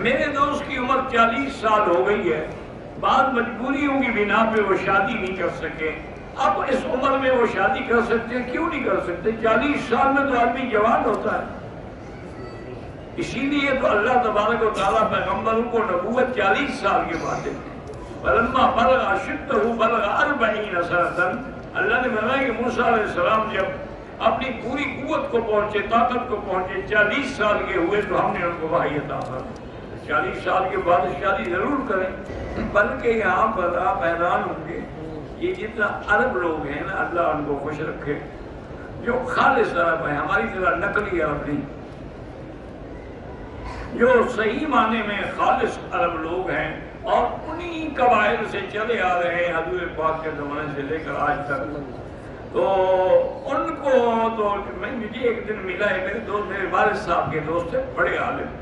میرے دوست کی عمر 40 سال ہو گئی ہے، بعض مجبوریوں کی بنا پہ وہ شادی نہیں کر سکے۔ اب اس عمر میں وہ شادی کر سکتے ہیں، کیوں نہیں کر سکتے؟ 40 سال میں تو آدمی جوان ہوتا ہے۔ اسی لیے تو اللہ تبارک و تعالیٰ پیغمبروں کو نبوت 40 سال کے بعد دیتے ہیں۔ فَلَمَّا بَلَغَ أَشُدَّهُ بَلَغَ 40 سَنَةً، اللہ نے فرمایا کہ موسیٰ علیہ السلام جب اپنی پوری قوت کو پہنچے، طاقت کو پہنچے، 40 سال کے ہوئے تو ہم نے ان کو وحی عطا فرمائی۔ 40 سال کے بعد شادی ضرور کریں، بلکہ یہاں پر آپ حیران ہوں گے، یہ جتنا عرب لوگ ہیں نا، اللہ ان کو خوش رکھے، جو خالص عرب ہیں، ہماری طرح نقلی عرب نہیں، جو صحیح معنی میں خالص عرب لوگ ہیں اور انہی قبائل سے چلے آ رہے ہیں حضور پاک کے زمانے سے لے کر آج تک، تو ان کو تو مجھے ایک دن ملا ہے میرے دوست، میرے والد صاحب کے دوست تھے، بڑے عالم،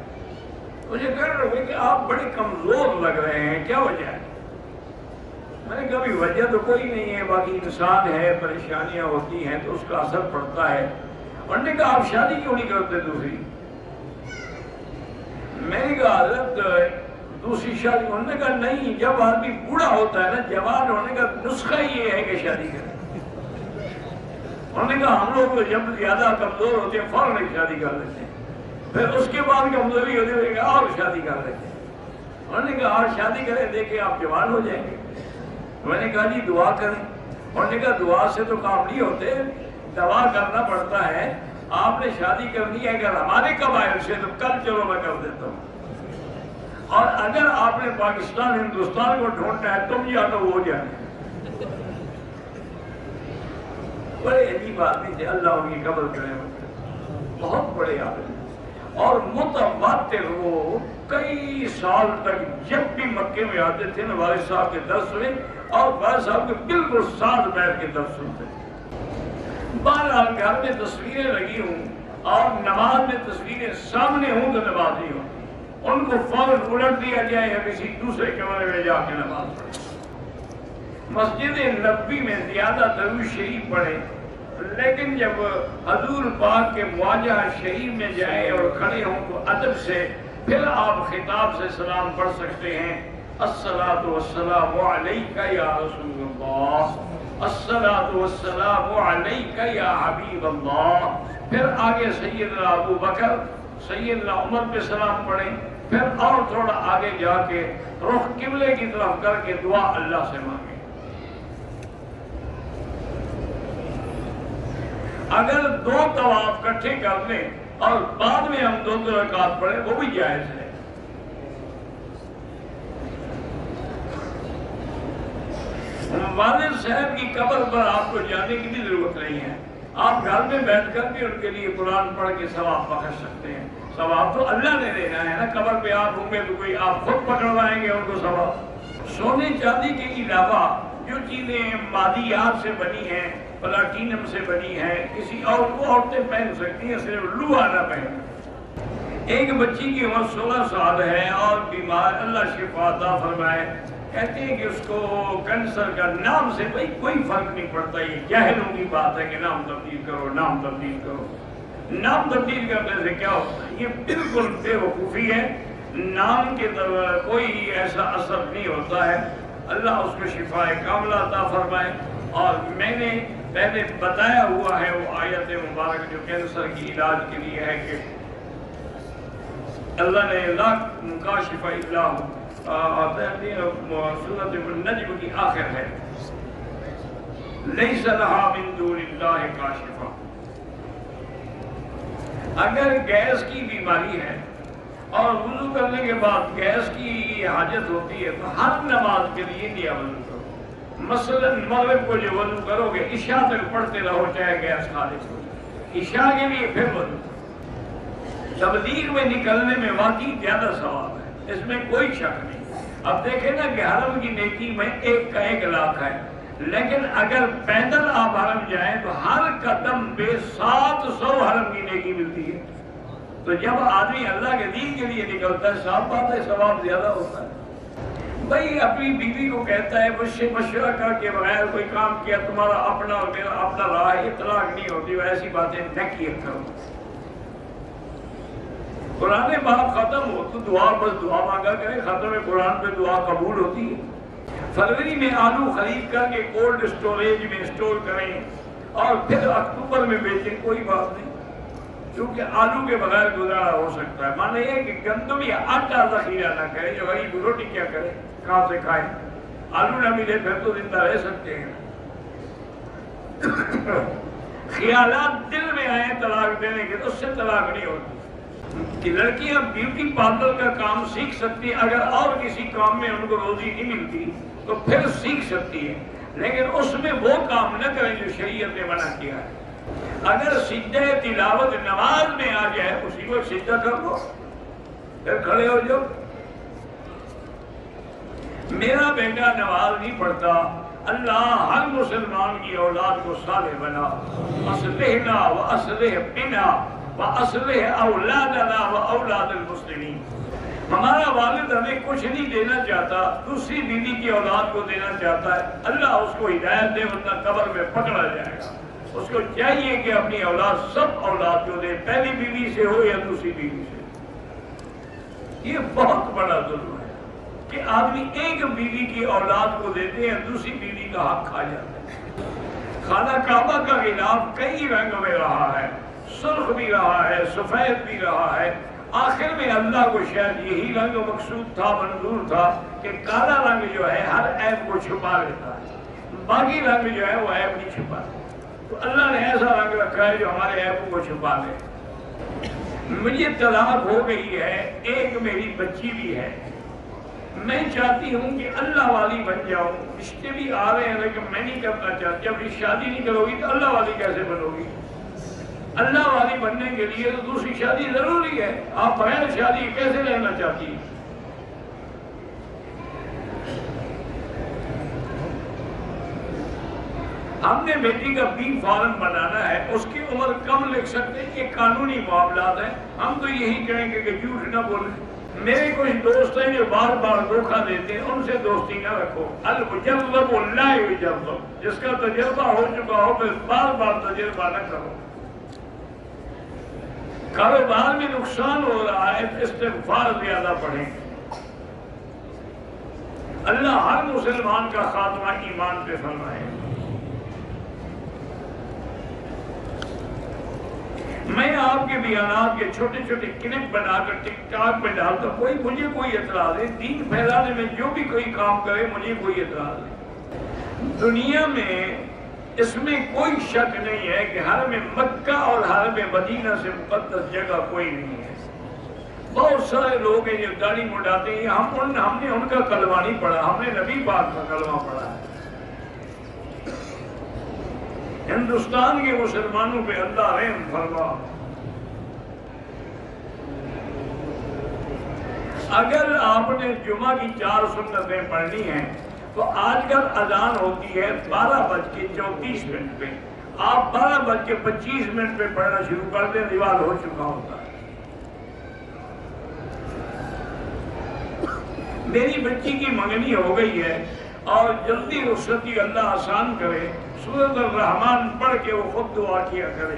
مجھے کہہ رہے ہوئے کہ آپ بڑے کمزور لگ رہے ہیں، کیا وجہ ہے؟ میں نے کہا بھی وجہ تو کوئی نہیں ہے، باقی انسان ہے، پریشانیاں ہوتی ہیں تو اس کا اثر پڑتا ہے۔ انہوں نے کہا آپ شادی کیوں نہیں کرتے دوسری؟ میں نے کہا حضرت دوسری شادی؟ انہوں نے کہا نہیں، جب آدمی بوڑھا ہوتا ہے نا، جوان ہونے کا نسخہ یہ ہے کہ شادی کرے۔ انہوں نے کہا ہم لوگ جب زیادہ کمزور ہوتے ہیں فوراً ایک شادی کر لیتے ہیں، پھر اس کے بعد کمزوری ہوتی ہے اور شادی کر لیتے ہیں۔ انہوں نے کہا اور شادی کریں، دیکھیں آپ جوان ہو جائیں گے۔ میں نے کہا جی دعا کریں۔ انہوں نے کہا دعا سے تو کام نہیں ہوتے، دعا کرنا پڑتا ہے۔ آپ نے شادی کرنی ہے اگر ہمارے قبائل سے تو کل چلو میں کر دیتا ہوں، اور اگر آپ نے پاکستان ہندوستان کو ڈھونڈنا ہے تم یا تو وہ جانے۔ بڑے عجیب آدمی تھے، اللہ ان کی قبر کرے، بہت بڑے آدمی، اور متواتر وہ کئی سال تک جب بھی مکے میں آتے تھے نا والد صاحب کے درس میں، اور والد صاحب کے بالکل ساتھ بیٹھ کے درس سنتے تھے۔ بہرحال گھر میں تصویریں لگی ہوں اور نماز میں تصویریں سامنے ہوں تو نماز نہیں ہوتی، ان کو فوراً الٹ دیا جائے یا کسی دوسرے کمرے میں جا کے نماز پڑھے۔ مسجد نبوی میں زیادہ درود شریف پڑھے، لیکن جب حضور پاک کے مواجہ شریف میں جائیں اور کھڑے ہوں تو ادب سے پھر آپ خطاب سے سلام پڑھ سکتے ہیں، الصلاۃ والسلام علیک یا رسول اللہ، الصلاۃ والسلام علیک یا حبیب اللہ۔ پھر آگے سیدنا ابو بکر، سیدنا عمر پہ سلام پڑھیں، پھر اور تھوڑا آگے جا کے رخ قبلے کی طرف کر کے دعا اللہ سے مانگیں۔ اگر 2 طواف اکٹھے کر لیں اور بعد میں ہم 2 رکعت پڑھیں وہ بھی جائز ہے۔ والد صاحب کی قبر پر آپ کو جانے کی بھی ضرورت نہیں ہے، آپ گھر میں بیٹھ کر بھی ان کے لیے قرآن پڑھ کے ثواب بخش سکتے ہیں۔ ثواب تو اللہ نے دینا ہے نا، قبر پہ آپ ہوں گے تو کوئی آپ خود پکڑوائیں گے ان کو ثواب؟ سونے چاندی کے علاوہ جو چیزیں مادیات سے بنی ہیں، پلاٹینم سے بنی ہیں، کسی اور کو عورتیں پہن سکتی ہیں، صرف لوہا نہ پہن۔ ایک بچی کی عمر 16 سال ہے اور بیمار، اللہ شفا عطا فرمائے، کہتے ہیں کہ اس کو کینسر کا، نام سے بھائی کوئی فرق نہیں پڑتا، یہ جاہلوں کی بات ہے کہ نام تبدیل کرو، نام تبدیل کرو۔ نام تبدیل کرنے سے کیا ہوتا ہے؟ یہ بالکل بے وقوفی ہے، نام کے طرف کوئی ایسا اثر نہیں ہوتا ہے۔ اللہ اس کو شفا کاملہ عطا فرمائے۔ اور میں نے پہلے بتایا ہوا ہے وہ آیت مبارک جو کینسر کی علاج کے لیے ہے کہ اللہ نے لا کاشف الا سورۃ النجم کی آخر ہے، لیس لہا من دون اللہ کاشفہ۔ اگر گیس کی بیماری ہے اور وضو کرنے کے بعد گیس کی حاجت ہوتی ہے تو ہر نماز کے لیے نیا وضو کرو۔ مثلا مغرب کو جو وضو کرو گے عشاء تک پڑھتے رہو چاہے گیس خالص ہو، عشاء کے لیے پھر وضو۔ تبلیغ میں نکلنے میں واقعی زیادہ ثواب ہے، اس میں کوئی شک نہیں۔ اب دیکھیں نا کہ حرم کی نیکی میں 1 کا 1 لاکھ ہے، لیکن اگر پیدل آپ حرم جائیں تو ہر قدم پہ 700 حرم کی نیکی ملتی ہے۔ تو جب آدمی اللہ کے دین کے لیے نکلتا ہے صاف بات ہے ثواب زیادہ ہوتا ہے۔ بھائی اپنی بیوی کو کہتا ہے مجھ سے مشورہ کر کے بغیر کوئی کام کیا تمہارا اپنا اور میرا اپنا رہا ہے، اطلاق نہیں ہوتی، ایسی باتیں نہ کیا کرو۔ قرآن پاک ختم ہو تو دعا بس دعا مانگا کرے، ختم قرآن پہ دعا قبول ہوتی ہے۔ فروری میں آلو خرید کر کے کولڈ اسٹوریج میں اسٹور کریں اور پھر اکتوبر میں بیچیں، کوئی بات نہیں، کیونکہ آلو کے بغیر گزارا ہو سکتا ہے۔ مانا یہ کہ گندم یا آٹا ذخیرہ نہ کرے، جو غریب روٹی کیا کرے، کہاں سے کھائے؟ آلو نہ ملے پھر تو زندہ رہ سکتے ہیں۔ خیالات دل میں آئے طلاق دینے کے تو اس سے طلاق نہیں ہوتی کہ لڑکیاں بیوٹی پارلر کا کام سیکھ سکتی ہیں، اگر اور کسی کام میں ان کو روزی نہیں ملتی تو پھر سیکھ سکتی ہے، لیکن اس میں وہ کام نہ کریں جو شریعت نے منع کیا ہے۔ اگر سجدہ تلاوت نماز میں آ جائے اسی کو سجدہ کر دو، پھر کھڑے ہو جاؤ۔ میرا بیٹا نماز نہیں پڑھتا، اللہ ہر مسلمان کی اولاد کو صالح بنا، اصلحنا و اصلح بنا و اصلح اولادنا و اولاد المسلمین۔ ہمارا والد ہمیں کچھ نہیں دینا چاہتا، دوسری بیوی کی اولاد کو دینا چاہتا ہے، اللہ اس کو ہدایت دے ورنہ قبر میں پکڑا جائے گا۔ اس کو چاہیے کہ اپنی اولاد سب اولاد کو دے، پہلی بیوی سے ہو یا دوسری بیوی سے۔ یہ بہت بڑا ظلم ہے کہ آدمی ایک بیوی کی اولاد کو دیتے ہیں، دوسری بیوی کا حق کھا جاتا ہے۔ خانہ کعبہ کا غلاف کئی رنگ میں رہا ہے، سرخ بھی رہا ہے، سفید بھی رہا ہے، آخر میں اللہ کو شاید یہی رنگ مقصود تھا، منظور تھا کہ کالا رنگ جو ہے ہر عیب کو چھپا لیتا ہے، باقی رنگ جو ہے وہ عیب نہیں چھپا، تو اللہ نے ایسا رنگ رکھا ہے جو ہمارے عیبوں کو چھپا لے۔ مجھے طلاق ہو گئی ہے، ایک میری بچی بھی ہے، میں چاہتی ہوں کہ اللہ والی بن جاؤں، رشتے بھی آ رہے ہیں لیکن میں نہیں کرنا چاہتی۔ جب شادی نہیں کرو گی تو اللہ والی کیسے بنو گی؟ اللہ والی بننے کے لیے تو دوسری شادی ضروری ہے، آپ بغیر شادی کیسے رہنا چاہتی ہیں؟ ہم نے بیٹی کا بی فارم بنانا ہے، اس کی عمر کم لکھ سکتے ہیں، یہ قانونی معاملات ہیں، ہم تو یہی کہیں گے کہ جھوٹ نہ بولیں۔ میرے کچھ دوست ہیں جو بار بار دھوکہ دیتے ہیں، ان سے دوستی نہ رکھو۔ المجرب لا یجرب، جس کا تجربہ ہو چکا ہو پھر بار بار تجربہ نہ کرو۔ کاروبار میں نقصان ہو رہا ہے، استغفار زیادہ پڑھیں۔ اللہ ہر مسلمان کا خاتمہ ایمان پہ فرمائے۔ میں آپ کے بیانات کے چھوٹے چھوٹے کلپ بنا کر ٹک ٹاک پہ ڈالتا ہوں، مجھے کوئی اعتراض ہے، دین پھیلانے میں جو بھی کوئی کام کرے مجھے کوئی اعتراض نہیں۔ دنیا میں اس میں کوئی شک نہیں ہے کہ حرم مکہ اور حرم مدینہ سے مقدس جگہ کوئی نہیں ہے۔ بہت سارے لوگ ہیں جو داڑھی مڈاتے ہیں، ہم نے ان کا کلمہ نہیں پڑھا، ہم نے نبی پاک کا کلمہ پڑھا ہے۔ ہندوستان کے مسلمانوں پہ اللہ رحم فرما۔ اگر آپ نے جمعہ کی 4 سنتیں پڑھنی ہیں تو آج کل اذان ہوتی ہے 12:34 پہ، آپ 12:25 پہ پڑھنا شروع کر دیں، دیوال ہو چکا ہوتا ہے۔ میری بچی کی منگنی ہو گئی ہے اور جلدی رخصتی اللہ آسان کرے، سورۃ الرحمن پڑھ کے وہ خود دعا کیا کرے۔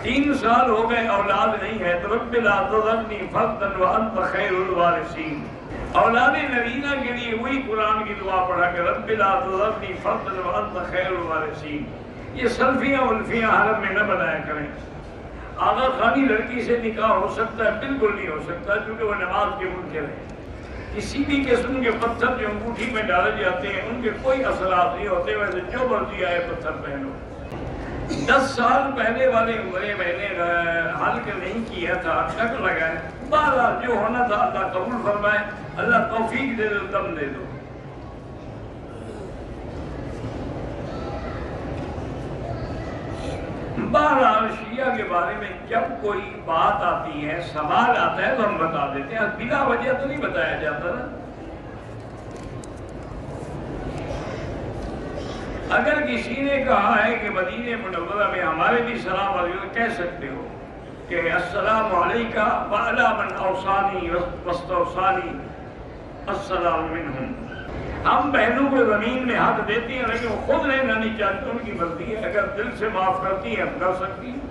3 سال ہو گئے اولاد نہیں ہے تو رب لا تذرنی فردا وانت خیر الوارثین۔ اولاد نرینہ کے لیے وہی قرآن کی دعا پڑھا کہ رب لا تذرنی فردا وانت خیر الوارثین۔ یہ سلفیاں الفیاں حرم میں نہ بنایا کریں۔ آغا خانی لڑکی سے نکاح ہو سکتا ہے؟ بالکل نہیں ہو سکتا، کیونکہ وہ نماز کے منکر ہیں۔ کسی بھی قسم کے پتھر جو انگوٹھی میں ڈالے جاتے ہیں ان کے کوئی اثرات نہیں ہوتے، ویسے جو مرضی آئے پتھر پہنو۔ 10 سال پہلے والے عمرے میں نے حلق نہیں کیا تھا، ٹک لگائے، بہرحال جو ہونا تھا اللہ قبول فرمائے، اللہ توفیق دے دو، دم دے دو۔ بہرحال شیعہ کے بارے میں جب کوئی بات آتی ہے، سوال آتا ہے تو ہم بتا دیتے ہیں، بلا وجہ تو نہیں بتایا جاتا نا۔ اگر کسی نے کہا ہے کہ مدینہ منورہ میں ہمارے بھی سلام علیکم، کہہ سکتے ہو کہ السلام علیکہ وعلی من اوصانی واستوصانی السلام منہم۔ ہم بہنوں کو زمین میں حق دیتے ہیں لیکن وہ خود لینا نہیں چاہتے، ان کی مرضی ہے، اگر دل سے معاف کرتی ہیں ہم کر سکتی ہیں۔